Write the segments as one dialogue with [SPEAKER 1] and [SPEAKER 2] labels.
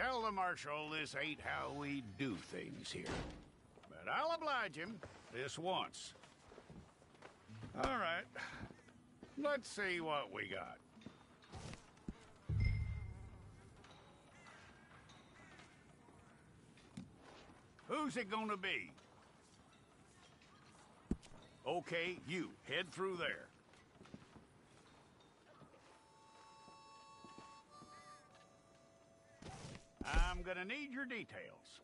[SPEAKER 1] Tell the Marshal this ain't how we do things here. But I'll oblige him this once. All right. Let's see what we got. Who's it gonna be? Okay, you. Head through there. I'm gonna need your details.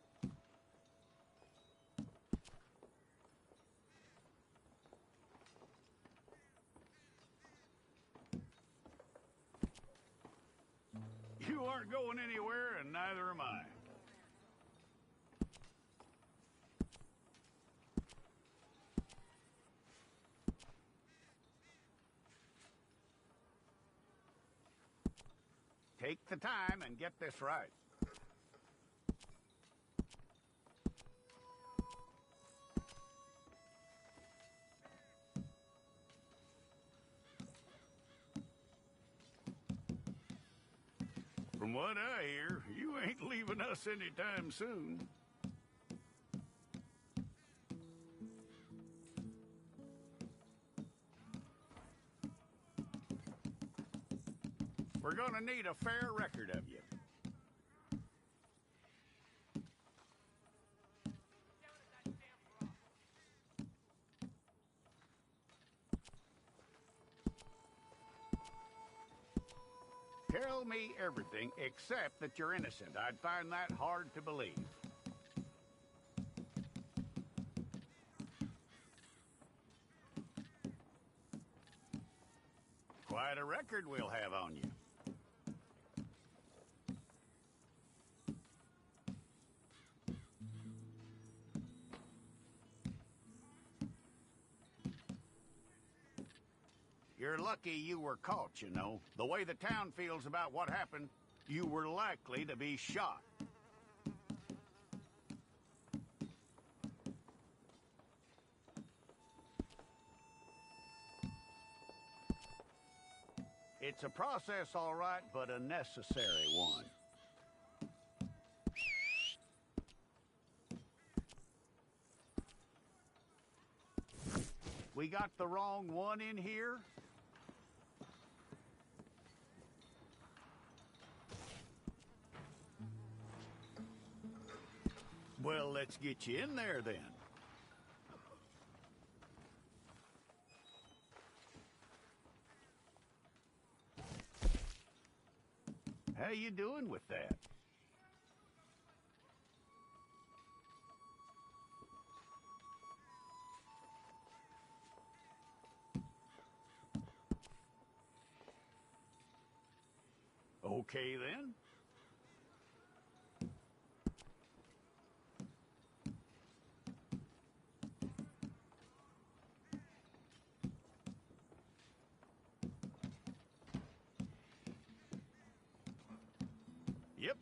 [SPEAKER 1] You aren't going anywhere, and neither am I. Take the time and get this right. From what I hear, you ain't leaving us anytime soon. We're gonna need a fair record of you. Tell me everything except that you're innocent. I'd find that hard to believe. Quite a record we'll have on you. You're lucky you were caught, you know. The way the town feels about what happened, you were likely to be shot. It's a process, all right, but a necessary one. We got the wrong one in here? Well, let's get you in there, then. How you doing with that? Okay, then. Yep.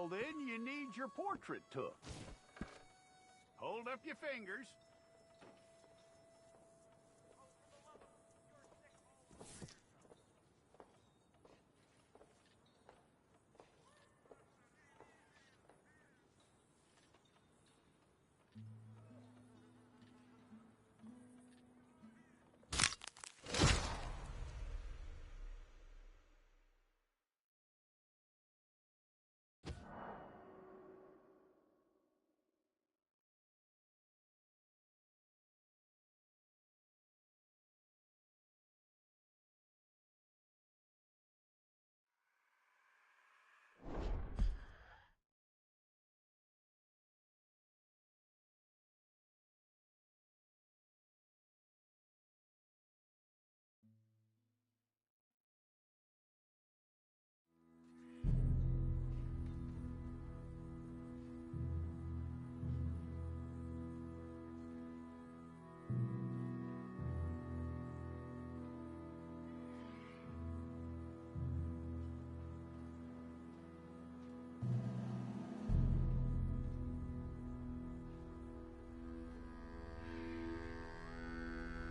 [SPEAKER 1] Well, then you need your portrait took. Hold up your fingers.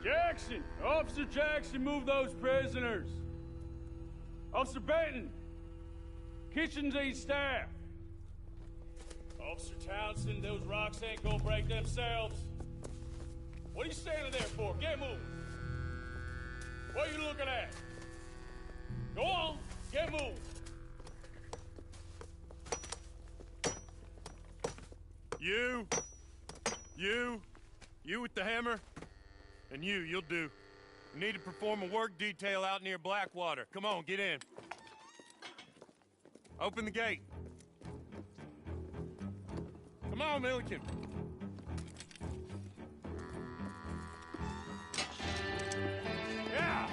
[SPEAKER 2] Jackson! Officer Jackson, move those prisoners! Officer Benton! Kitchens aid staff! Officer Townsend, those rocks ain't gonna break themselves. What are you standing there for? Get moving! What are you looking at? Go on, get moving!
[SPEAKER 3] You with the hammer? And you'll do. You need to perform a work detail out near Blackwater. Come on, get in. Open the gate. Come on, Milliken. Yeah!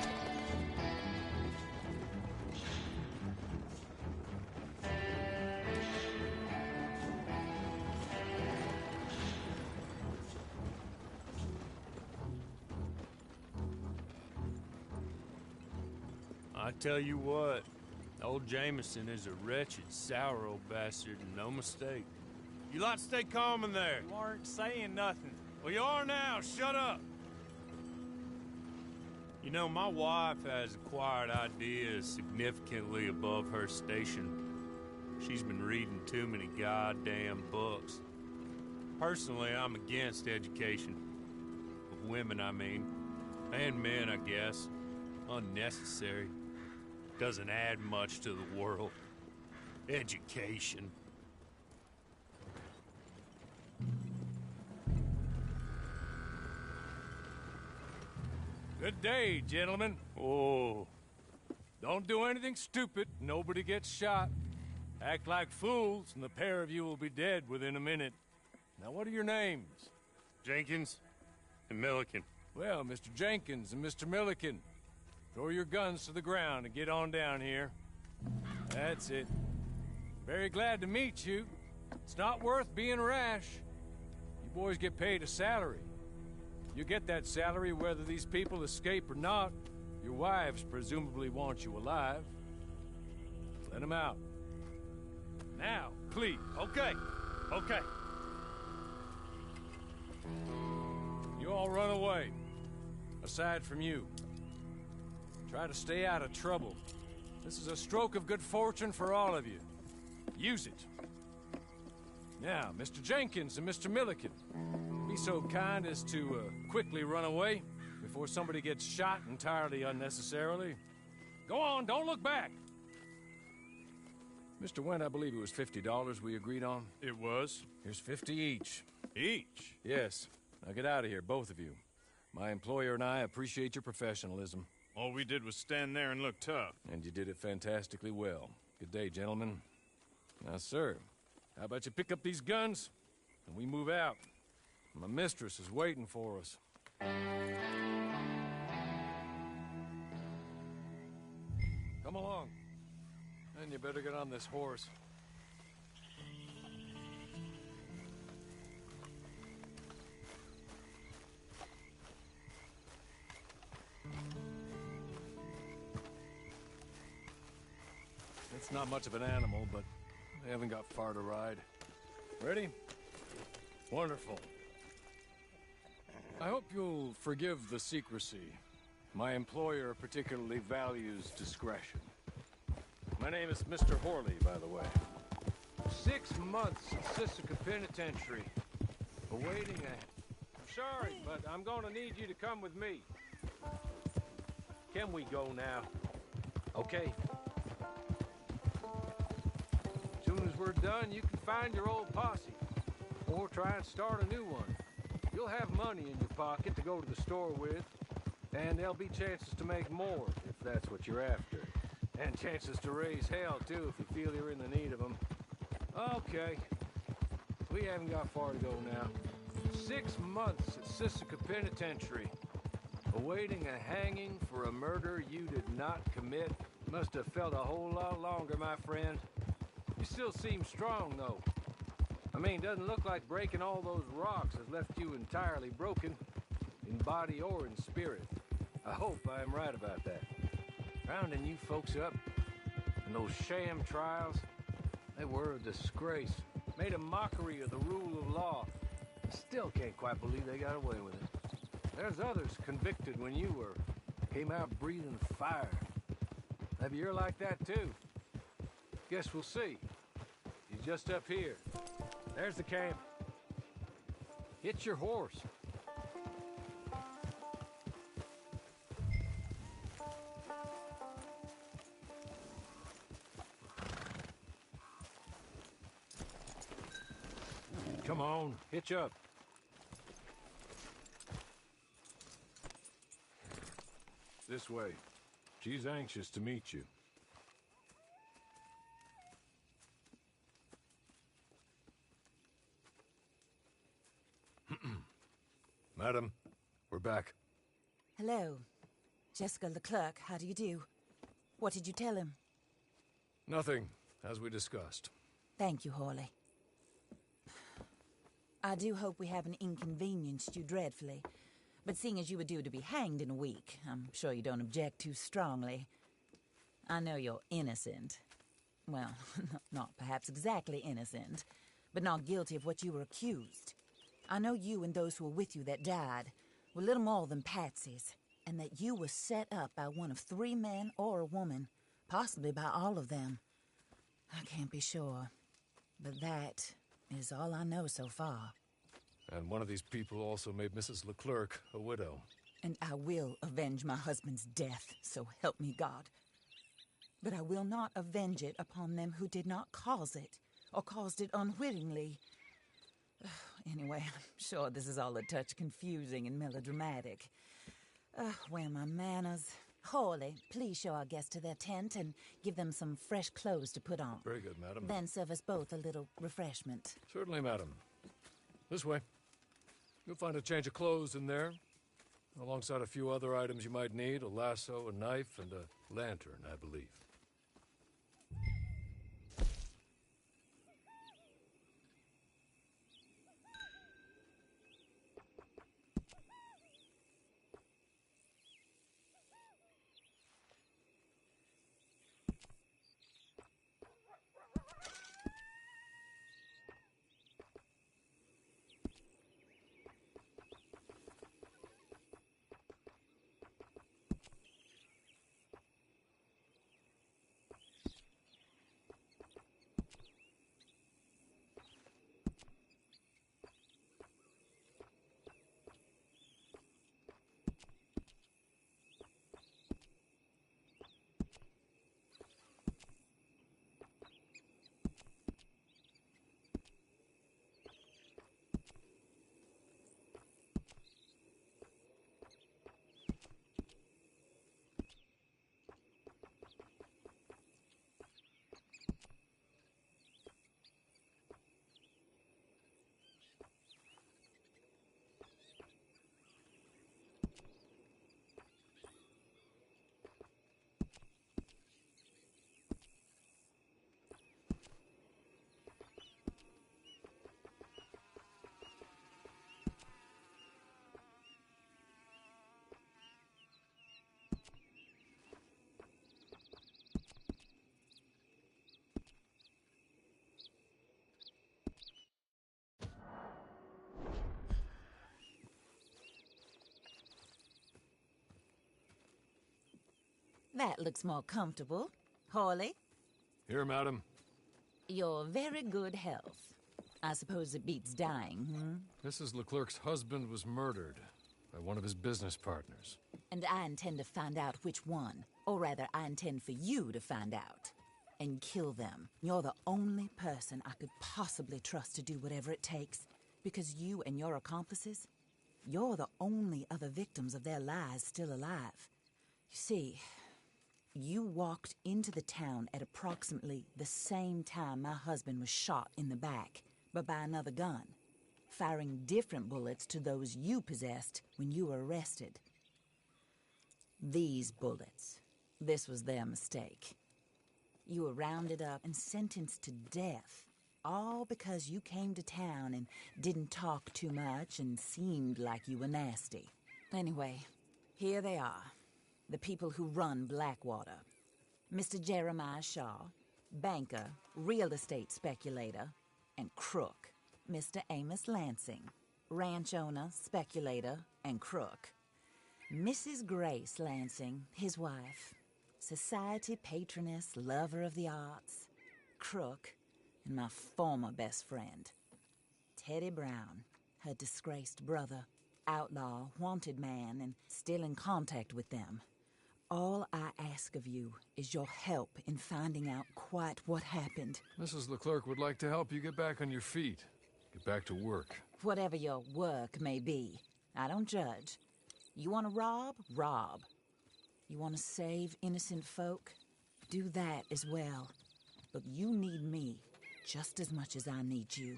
[SPEAKER 3] I tell you what, old Jameson is a wretched, sour old bastard, and no mistake. You lot stay calm in there.
[SPEAKER 4] You aren't saying nothing.
[SPEAKER 3] Well, you are now. Shut up. You know, my wife has acquired ideas significantly above her station. She's been reading too many goddamn books. Personally, I'm against education. Of women, I mean. And men, I guess. Unnecessary. Doesn't add much to the world. Education.
[SPEAKER 4] Good day, gentlemen.
[SPEAKER 3] Oh.
[SPEAKER 4] Don't do anything stupid. Nobody gets shot. Act like fools, and the pair of you will be dead within a minute. Now, what are your names?
[SPEAKER 3] Jenkins and Milliken.
[SPEAKER 4] Well, Mr. Jenkins and Mr. Milliken, throw your guns to the ground and get on down here. That's it. Very glad to meet you. It's not worth being rash. You boys get paid a salary. You get that salary whether these people escape or not. Your wives presumably want you alive. Let them out. Now, please.
[SPEAKER 3] Okay.
[SPEAKER 4] You all run away. Aside from you. Try to stay out of trouble. This is a stroke of good fortune for all of you. Use it. Now, Mr. Jenkins and Mr. Milliken, be so kind as to quickly run away before somebody gets shot entirely unnecessarily. Go on, don't look back. Mr. Wendt, I believe it was $50 we agreed on.
[SPEAKER 3] It was.
[SPEAKER 4] Here's 50 each.
[SPEAKER 3] Each?
[SPEAKER 4] Yes. Now get out of here, both of you. My employer and I appreciate your professionalism.
[SPEAKER 3] All we did was stand there and look tough.
[SPEAKER 4] And you did it fantastically well. Good day, gentlemen. Now, sir, how about you pick up these guns, and we move out? My mistress is waiting for us. Come along. And you better get on this horse. It's not much of an animal, but They haven't got far to ride. Ready? Wonderful. I hope you'll forgive the secrecy. My employer particularly values discretion. My name is Mr. Horley, by the way. 6 months at Sisika Penitentiary, awaiting a... I'm sorry, but I'm gonna need you to come with me. Can we go now? Okay. As soon as we're done, you can find your old posse. Or try and start a new one. You'll have money in your pocket to go to the store with. And there'll be chances to make more, if that's what you're after. And chances to raise hell, too, if you feel you're in the need of them. Okay. We haven't got far to go now. 6 months at Sisika Penitentiary. Awaiting a hanging for a murder you did not commit. Must have felt a whole lot longer, my friend. You still seem strong, though. I mean, doesn't look like breaking all those rocks has left you entirely broken, in body or in spirit. I hope I am right about that. Rounding you folks up, and those sham trials, they were a disgrace. Made a mockery of the rule of law. I still can't quite believe they got away with it. There's others convicted when you were. Came out breathing fire. Maybe you're like that too. Guess we'll see. He's just up here. There's the camp. Hit your horse. Come on, hitch up. This way. She's anxious to meet you. Madam, we're back.
[SPEAKER 5] Hello. Jessica Leclerc, how do you do? What did you tell him?
[SPEAKER 4] Nothing, as we discussed.
[SPEAKER 5] Thank you, Horley. I do hope we haven't inconvenienced you dreadfully. But seeing as you were due to be hanged in a week, I'm sure you don't object too strongly. I know you're innocent. Well, not perhaps exactly innocent, but not guilty of what you were accused. I know you and those who were with you that died were little more than patsies, and that you were set up by one of 3 men or a woman, possibly by all of them. I can't be sure, but that is all I know so far.
[SPEAKER 4] And one of these people also made Mrs. Leclerc a widow.
[SPEAKER 5] And I will avenge my husband's death, so help me God. But I will not avenge it upon them who did not cause it, or caused it unwittingly. Anyway, I'm sure this is all a touch confusing and melodramatic. Where are my manners? Horley, please show our guests to their tent and give them some fresh clothes to put on.
[SPEAKER 4] Very good, madam.
[SPEAKER 5] Then serve us both a little refreshment.
[SPEAKER 4] Certainly, madam. This way. You'll find a change of clothes in there, alongside a few other items you might need, a lasso, a knife, and a lantern, I believe.
[SPEAKER 5] That looks more comfortable. Hawley,
[SPEAKER 4] Here, madam.
[SPEAKER 5] your very good health. I suppose it beats dying,
[SPEAKER 4] Mrs. Leclerc's husband was murdered by one of his business partners.
[SPEAKER 5] And I intend to find out which one. Or rather, I intend for you to find out. And kill them. You're the only person I could possibly trust to do whatever it takes. Because you and your accomplices, you're the only other victims of their lies still alive. You see, you walked into the town at approximately the same time my husband was shot in the back, but by another gun, firing different bullets to those you possessed when you were arrested. These bullets, this was their mistake. You were rounded up and sentenced to death, all because you came to town and didn't talk too much and seemed like you were nasty. Anyway, here they are, the people who run Blackwater. Mr. Jeremiah Shaw, banker, real estate speculator, and crook. Mr. Amos Lansing, ranch owner, speculator, and crook. Mrs. Grace Lansing, his wife, society patroness, lover of the arts, crook, and my former best friend. Teddy Brown, her disgraced brother, outlaw, wanted man, and still in contact with them. All I ask of you is your help in finding out quite what happened.
[SPEAKER 4] Mrs. Leclerc would like to help you get back on your feet. Get back to work.
[SPEAKER 5] Whatever your work may be, I don't judge. You want to rob? Rob. You want to save innocent folk? Do that as well. But you need me just as much as I need you.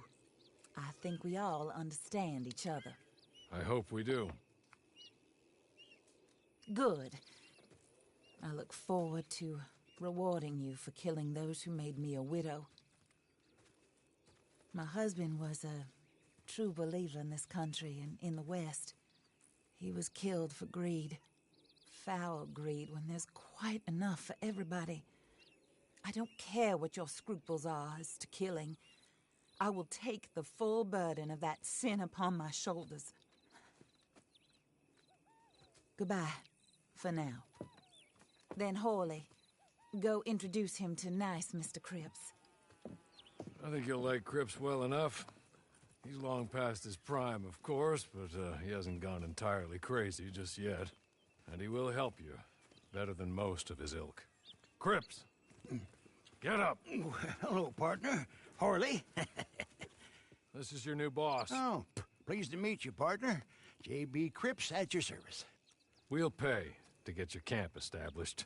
[SPEAKER 5] I think we all understand each other.
[SPEAKER 4] I hope we do.
[SPEAKER 5] Good. I look forward to rewarding you for killing those who made me a widow. My husband was a true believer in this country and in the West. He was killed for greed. Foul greed when there's quite enough for everybody. I don't care what your scruples are as to killing. I will take the full burden of that sin upon my shoulders. Goodbye, for now. Then Hawley, go introduce him to nice Mr. Cripps.
[SPEAKER 4] I think you'll like Cripps well enough. He's long past his prime, of course, but he hasn't gone entirely crazy just yet. And he will help you, better than most of his ilk. Cripps! Get up!
[SPEAKER 6] Hello, partner. Harley.
[SPEAKER 4] This is your new boss.
[SPEAKER 6] Oh, pleased to meet you, partner. J.B. Cripps at your service.
[SPEAKER 4] We'll pay to get your camp established.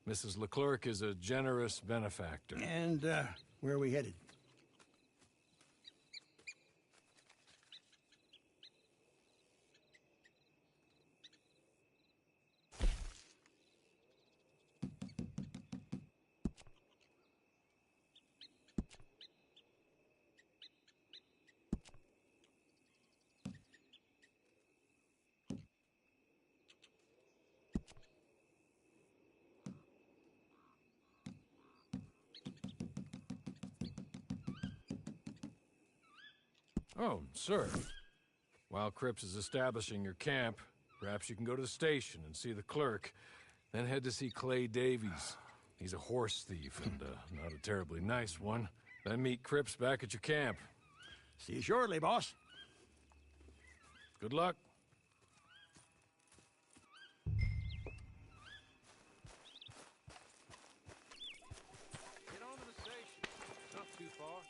[SPEAKER 4] Mrs. Leclerc is a generous benefactor.
[SPEAKER 6] And, where are we headed?
[SPEAKER 4] Oh, sir. While Cripps is establishing your camp, perhaps you can go to the station and see the clerk, then head to see Clay Davies. He's a horse thief and not a terribly nice one. Then meet Cripps back at your camp.
[SPEAKER 6] See you shortly, boss.
[SPEAKER 4] Good luck.
[SPEAKER 3] Get on to the station. Not too far.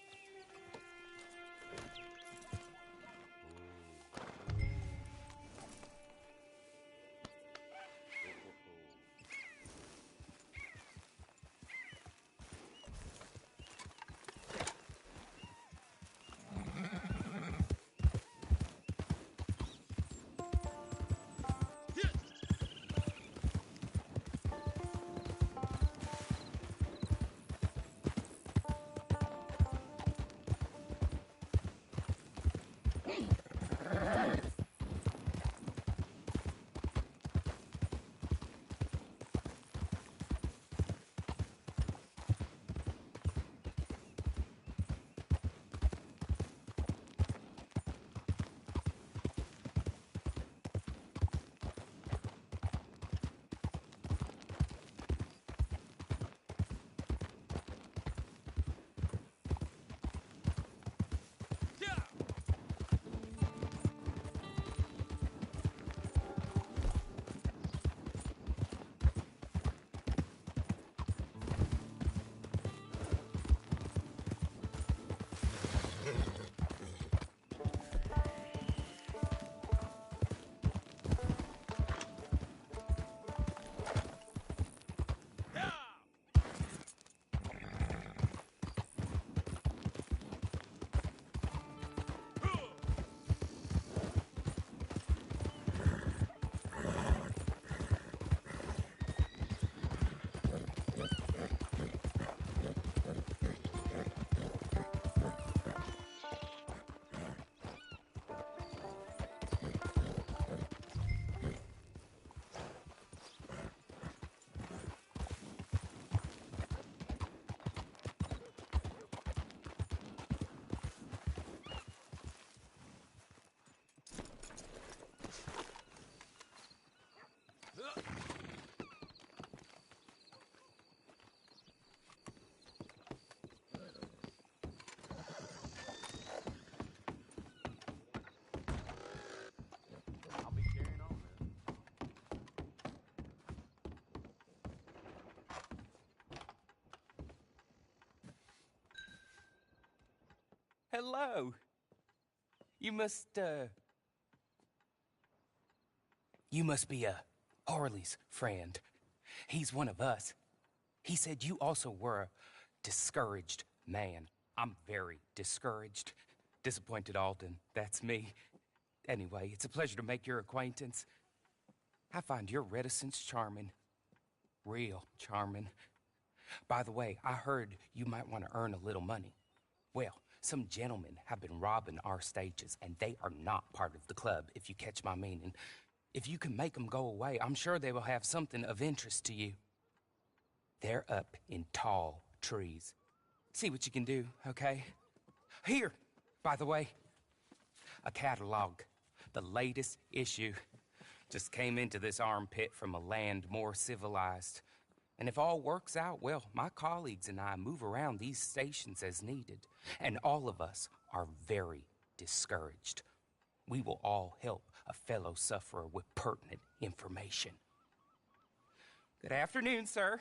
[SPEAKER 7] Hello. You must be Harley's friend. He's one of us. He said you also were a discouraged man. I'm very discouraged. Disappointed Alden, that's me. Anyway, it's a pleasure to make your acquaintance. I find your reticence charming. Real charming. By the way, I heard you might want to earn a little money. Well, some gentlemen have been robbing our stages, and they are not part of the club, if you catch my meaning. If you can make them go away, I'm sure they will have something of interest to you. They're up in tall trees. See what you can do, okay? Here, by the way, a catalog. The latest issue. Just came into this armpit from a land more civilized. And if all works out, well, my colleagues and I move around these stations as needed. And all of us are very discouraged. We will all help a fellow sufferer with pertinent information. Good afternoon, sir.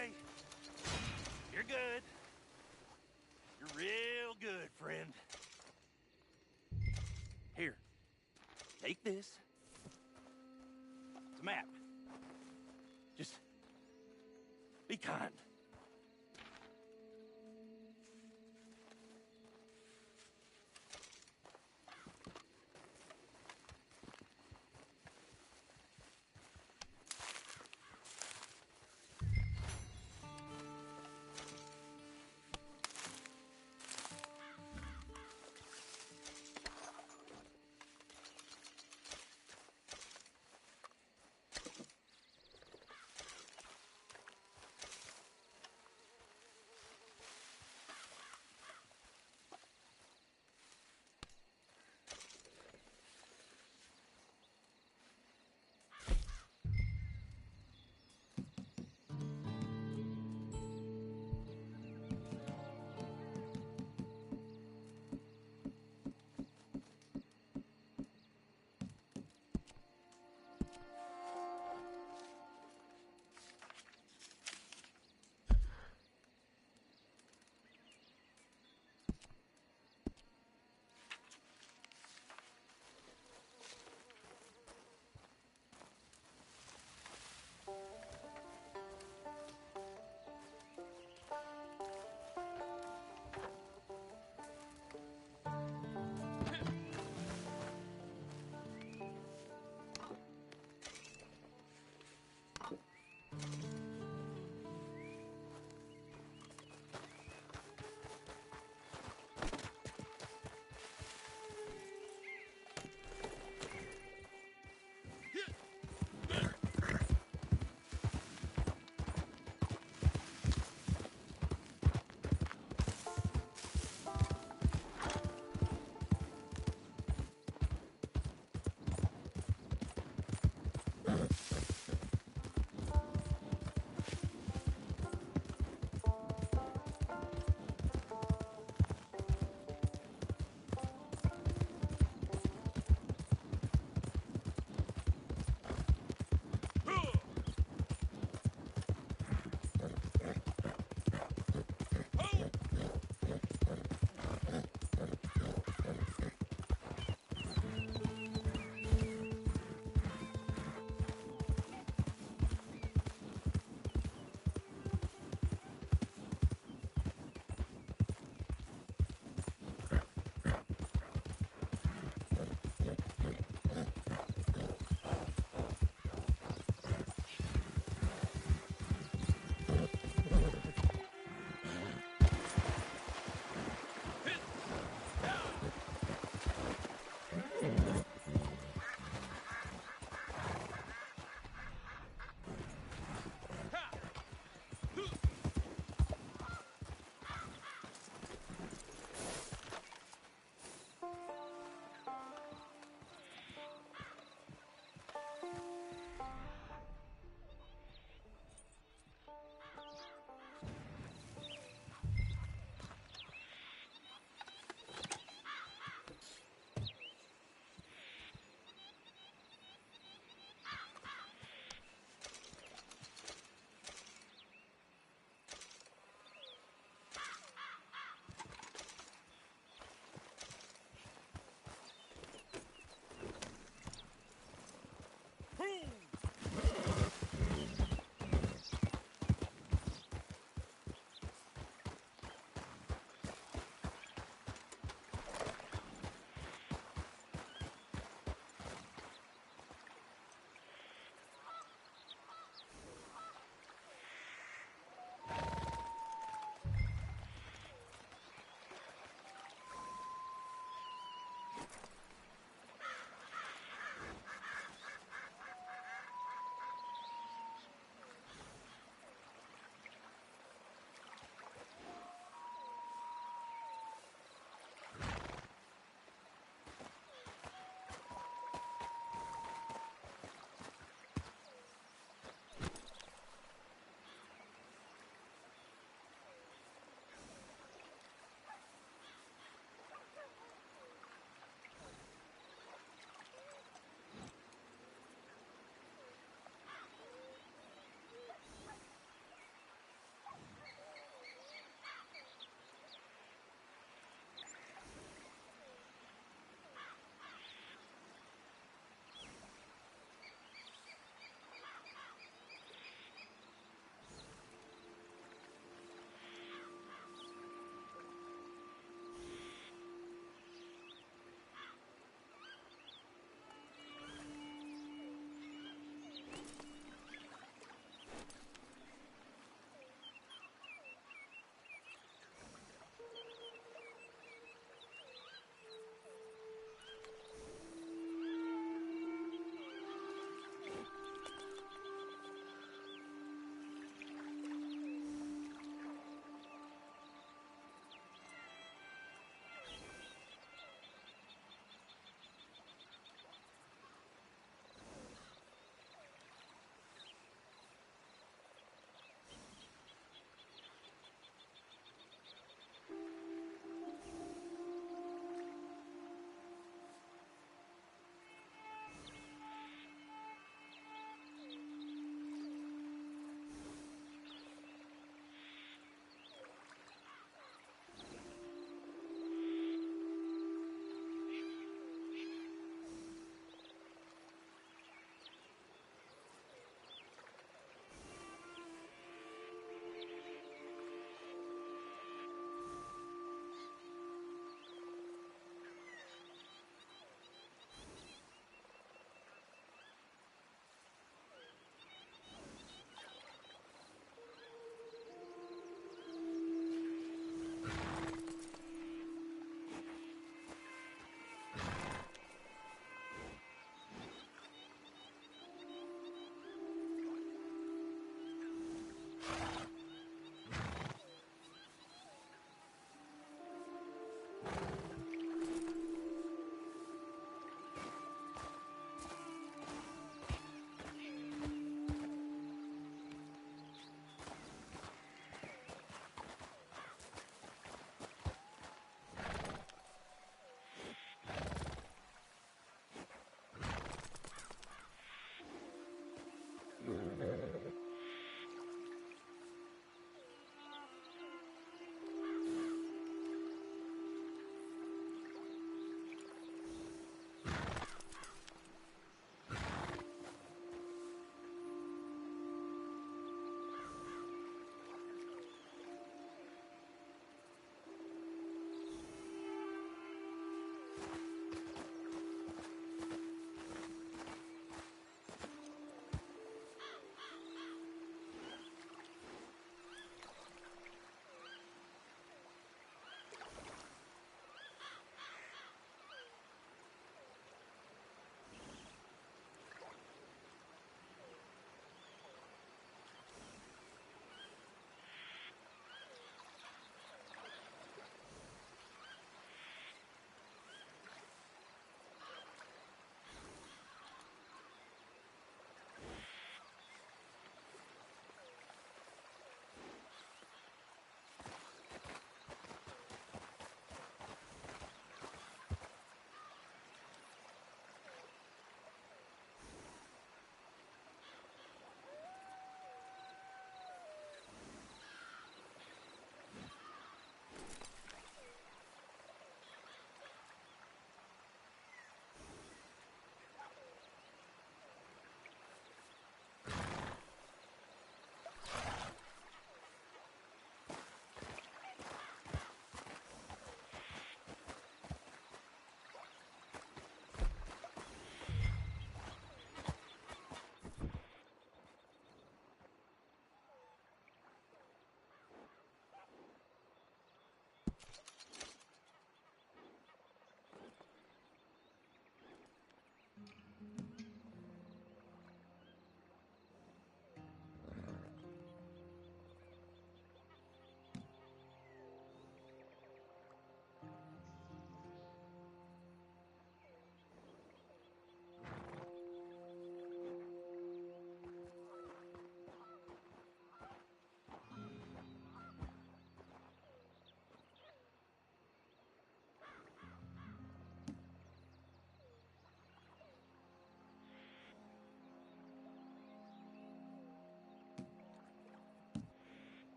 [SPEAKER 8] okay. You're good. You're real good, friend. Here, take this. It's a map. Just be kind.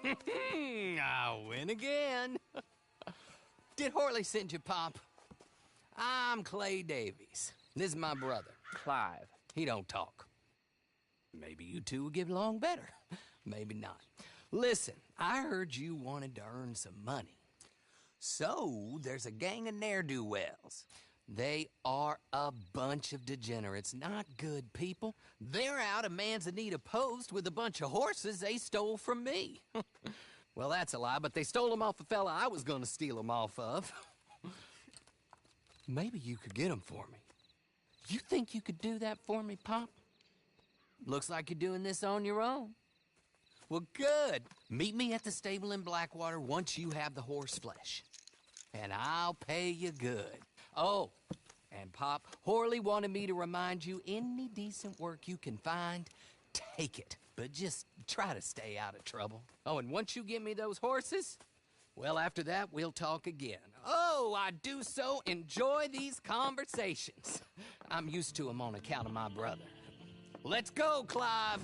[SPEAKER 9] I win again. Did Horley send you, Pop? I'm Clay Davies. This is my brother, Clive. He don't talk. Maybe you two will get along better. Maybe not. Listen, I heard you wanted to earn some money. So, there's a gang of ne'er-do-wells. They are a bunch of degenerates, not good people. They're out of Manzanita Post with a bunch of horses they stole from me. Well, that's a lie, but they stole them off a fella I was gonna steal them off of. Maybe you could get them for me. You think you could do that for me, Pop? Looks like you're doing this on your own. Well, good. Meet me at the stable in Blackwater once you have the horse flesh. And I'll pay you good. Oh, and Pop, Horley wanted me to remind you, any decent work you can find, take it. But just try to stay out of trouble. Oh, and once you give me those horses, well, after that, we'll talk again. Oh, I do so enjoy these conversations. I'm used to them on account of my brother. Let's go, Clive.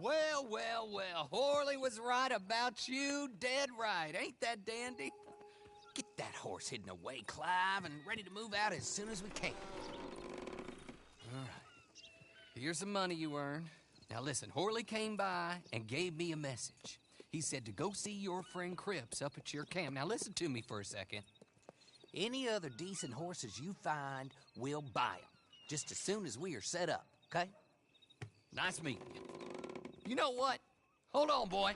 [SPEAKER 9] Well, well, well. Horley was right about you, dead right. Ain't that dandy? Get that horse hidden away, Clive, and ready to move out as soon as we can. All right. Here's the money you earned. Now listen, Horley came by and gave me a message. He said to go see your friend Cripps up at your camp. Now listen to me for a second. Any other decent horses you find, we'll buy them. Just as soon as we are set up, okay? Nice meeting you. You know what? Hold on, boy.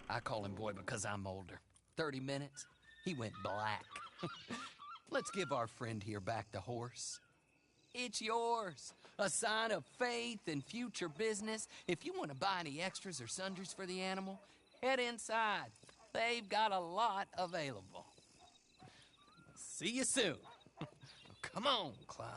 [SPEAKER 9] I call him boy because I'm older. 30 minutes, he went black. Let's give our friend here back the horse. It's yours. A sign of faith and future business. If you want to buy any extras or sundries for the animal, head inside. They've got a lot available. See you soon. Come on, Clive.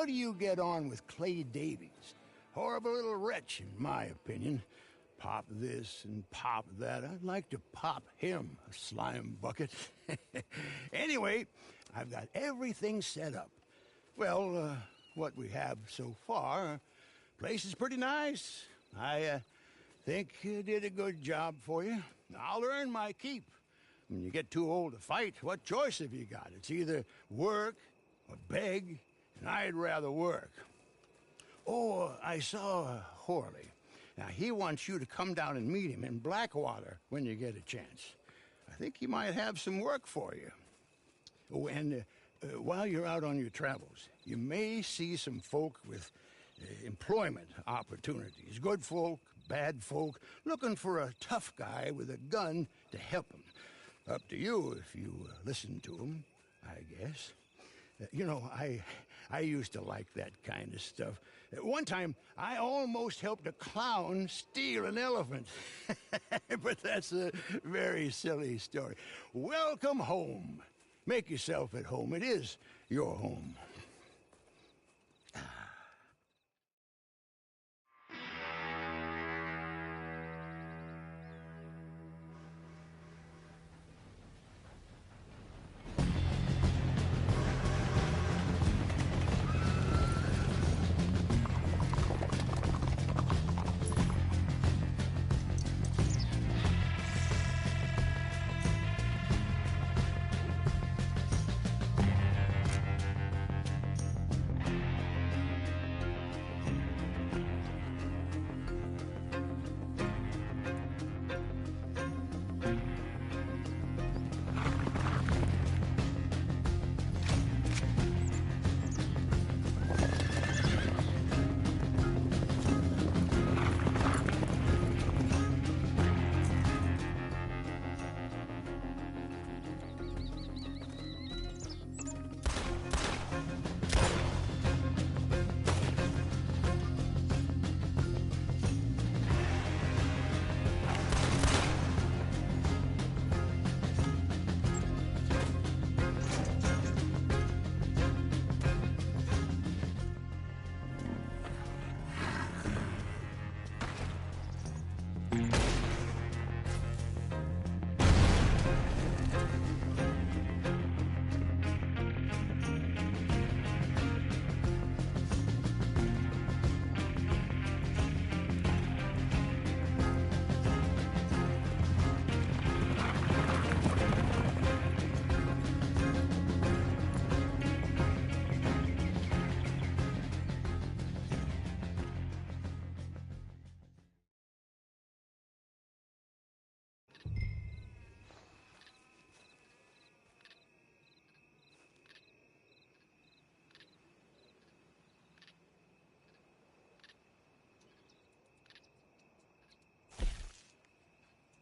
[SPEAKER 6] do you get on with Clay Davies? Horrible little wretch, in my opinion. Pop this and pop that. I'd like to pop him, a slime bucket. Anyway, I've got everything set up. Well, what we have so far, place is pretty nice. I think you did a good job for you. I'll earn my keep. When you get too old to fight, what choice have you got? It's either work or beg, and I'd rather work. Oh, I saw Horley. Now, he wants you to come down and meet him in Blackwater when you get a chance. I think he might have some work for you. Oh, and while you're out on your travels, you may see some folk with employment opportunities. Good folk, bad folk, looking for a tough guy with a gun to help them. Up to you if you listen to them, I guess. You know, I used to like that kind of stuff. One time, I almost helped a clown steal an elephant. But that's a very silly story. Welcome home. Make yourself at home. It is your home.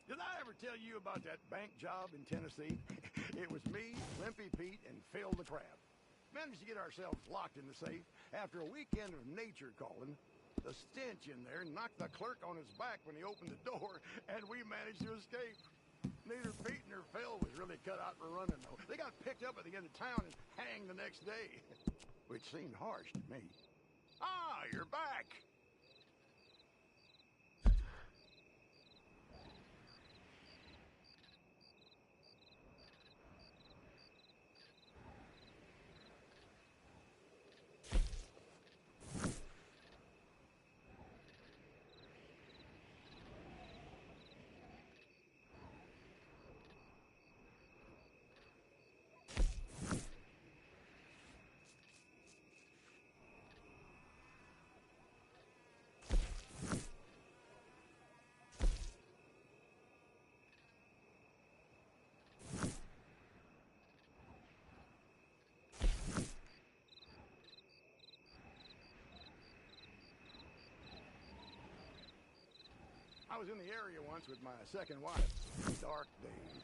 [SPEAKER 6] Did I ever tell you about that bank job in Tennessee? It was me, Limpy Pete, and Phil the Crab. Managed to get ourselves locked in the safe after a weekend of nature calling. The stench in there knocked the clerk on his back when he opened the door, and we managed to escape. Neither Pete nor Phil was really cut out for running, though. They got picked up at the end of town and hanged the next day, which seemed harsh to me. Ah, you're back! I was in the area once with my second wife. Dark days.